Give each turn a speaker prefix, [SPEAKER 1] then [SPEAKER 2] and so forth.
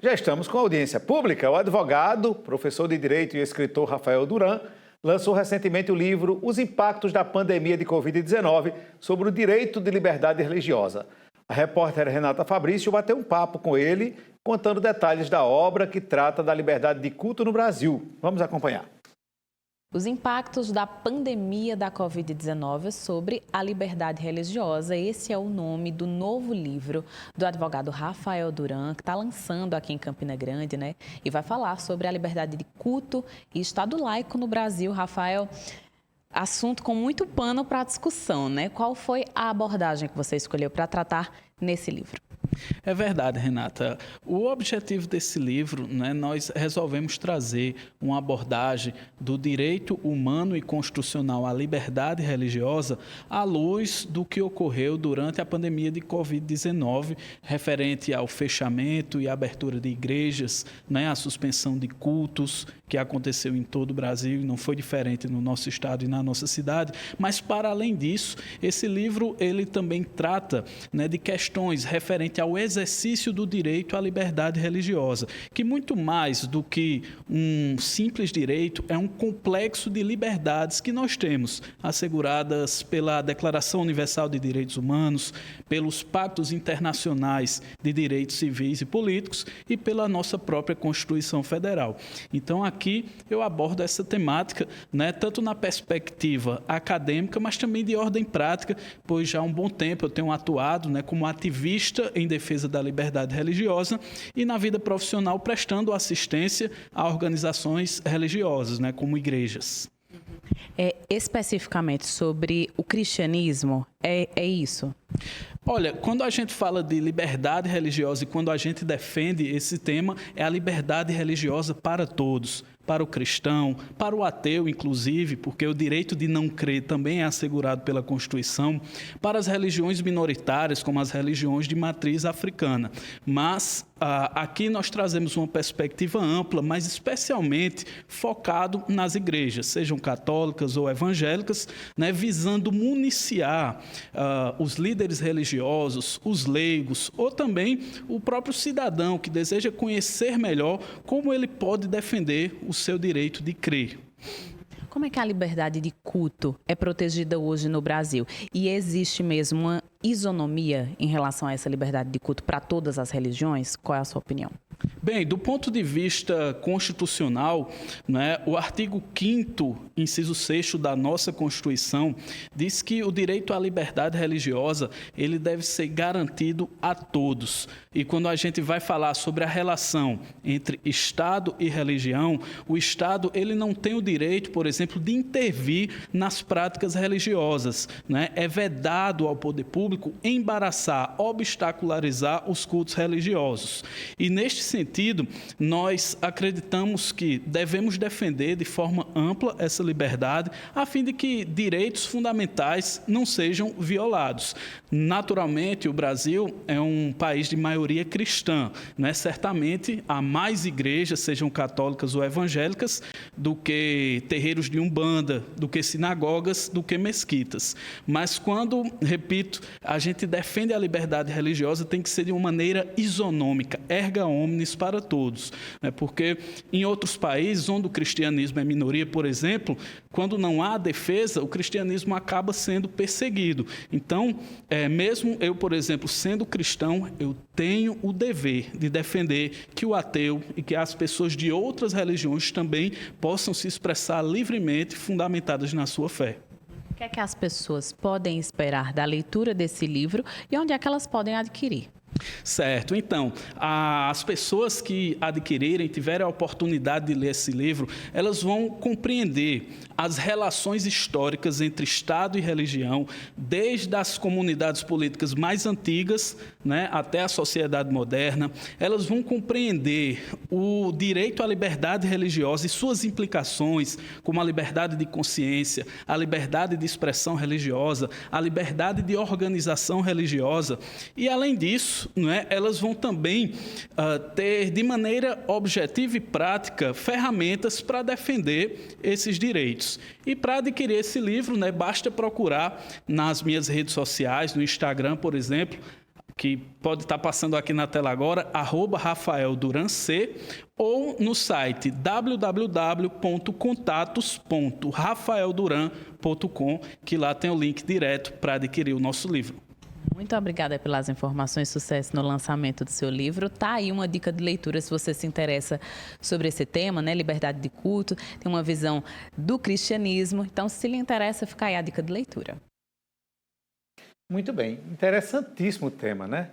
[SPEAKER 1] Já estamos com audiência pública. O advogado, professor de Direito e escritor Rafael Duran lançou recentemente o livro Os Impactos da Pandemia de Covid-19 sobre o direito de liberdade religiosa. A repórter Renata Fabrício bateu um papo com ele, contando detalhes da obra que trata da liberdade de culto no Brasil. Vamos acompanhar.
[SPEAKER 2] Os impactos da pandemia da Covid-19 sobre a liberdade religiosa. Esse é o nome do novo livro do advogado Rafael Duran, que está lançando aqui em Campina Grande, né? E vai falar sobre a liberdade de culto e Estado laico no Brasil. Rafael, assunto com muito pano para a discussão, né? Qual foi a abordagem que você escolheu para tratar nesse livro?
[SPEAKER 3] É verdade, Renata. O objetivo desse livro, né, nós resolvemos trazer uma abordagem do direito humano e constitucional à liberdade religiosa à luz do que ocorreu durante a pandemia de Covid-19, referente ao fechamento e abertura de igrejas, né, a suspensão de cultos que aconteceu em todo o Brasil e não foi diferente no nosso estado e na nossa cidade. Mas, para além disso, esse livro ele também trata, né, de questões referentes ao exercício do direito à liberdade religiosa, que muito mais do que um simples direito, é um complexo de liberdades que nós temos, asseguradas pela Declaração Universal de Direitos Humanos, pelos pactos internacionais de direitos civis e políticos e pela nossa própria Constituição Federal. Então, aqui eu abordo essa temática, né, tanto na perspectiva acadêmica, mas também de ordem prática, pois já há um bom tempo eu tenho atuado, né, como ativista em defesa da liberdade religiosa e na vida profissional prestando assistência a organizações religiosas, né, como igrejas.
[SPEAKER 2] Especificamente sobre o cristianismo, é isso?
[SPEAKER 3] Olha, quando a gente fala de liberdade religiosa e quando a gente defende esse tema, é a liberdade religiosa para todos, para o cristão, para o ateu, inclusive, porque o direito de não crer também é assegurado pela Constituição, para as religiões minoritárias, como as religiões de matriz africana. Mas aqui nós trazemos uma perspectiva ampla, mas especialmente focado nas igrejas, sejam católicas ou evangélicas, né, visando municiar os líderes religiosos, os leigos, ou também o próprio cidadão que deseja conhecer melhor como ele pode defender o seu direito de crer.
[SPEAKER 2] Como é que a liberdade de culto é protegida hoje no Brasil? E existe mesmo uma isonomia em relação a essa liberdade de culto para todas as religiões? Qual é a sua opinião?
[SPEAKER 3] Bem, do ponto de vista constitucional, né, o artigo 5º, inciso 6º da nossa Constituição, diz que o direito à liberdade religiosa ele deve ser garantido a todos. E quando a gente vai falar sobre a relação entre Estado e religião, o Estado ele não tem o direito, por exemplo, de intervir nas práticas religiosas, né? É vedado ao poder público embaraçar, obstacularizar os cultos religiosos. E neste sentido, nós acreditamos que devemos defender de forma ampla essa liberdade, a fim de que direitos fundamentais não sejam violados. Naturalmente, o Brasil é um país de maioria cristã, né? Certamente há mais igrejas, sejam católicas ou evangélicas, do que terreiros de umbanda, do que sinagogas, do que mesquitas. Mas quando, repito, a gente defende a liberdade religiosa, tem que ser de uma maneira isonômica, erga omnes para todos, né? Porque em outros países, onde o cristianismo é minoria, por exemplo, quando não há defesa, o cristianismo acaba sendo perseguido. Então, mesmo eu, por exemplo, sendo cristão, eu tenho o dever de defender que o ateu e que as pessoas de outras religiões também possam se expressar livremente, fundamentadas na sua fé.
[SPEAKER 2] O que é que as pessoas podem esperar da leitura desse livro e onde é que elas podem adquirir?
[SPEAKER 3] Certo. Então, as pessoas que adquirirem, tiverem a oportunidade de ler esse livro, elas vão compreender as relações históricas entre Estado e religião, desde as comunidades políticas mais antigas, né, até a sociedade moderna. Elas vão compreender o direito à liberdade religiosa e suas implicações, como a liberdade de consciência, a liberdade de expressão religiosa, a liberdade de organização religiosa. E, além disso, elas vão também ter, de maneira objetiva e prática, ferramentas para defender esses direitos. E para adquirir esse livro, basta procurar nas minhas redes sociais, no Instagram, por exemplo, que pode estar passando aqui na tela agora, @RafaelDuranC, ou no site www.contatos.rafaelduran.com, que lá tem o link direto para adquirir o nosso livro.
[SPEAKER 2] Muito obrigada pelas informações, sucesso no lançamento do seu livro. Tá aí uma dica de leitura se você se interessa sobre esse tema, né? Liberdade de culto, tem uma visão do cristianismo. Então, se lhe interessa, fica aí a dica de leitura.
[SPEAKER 1] Muito bem, interessantíssimo tema, né?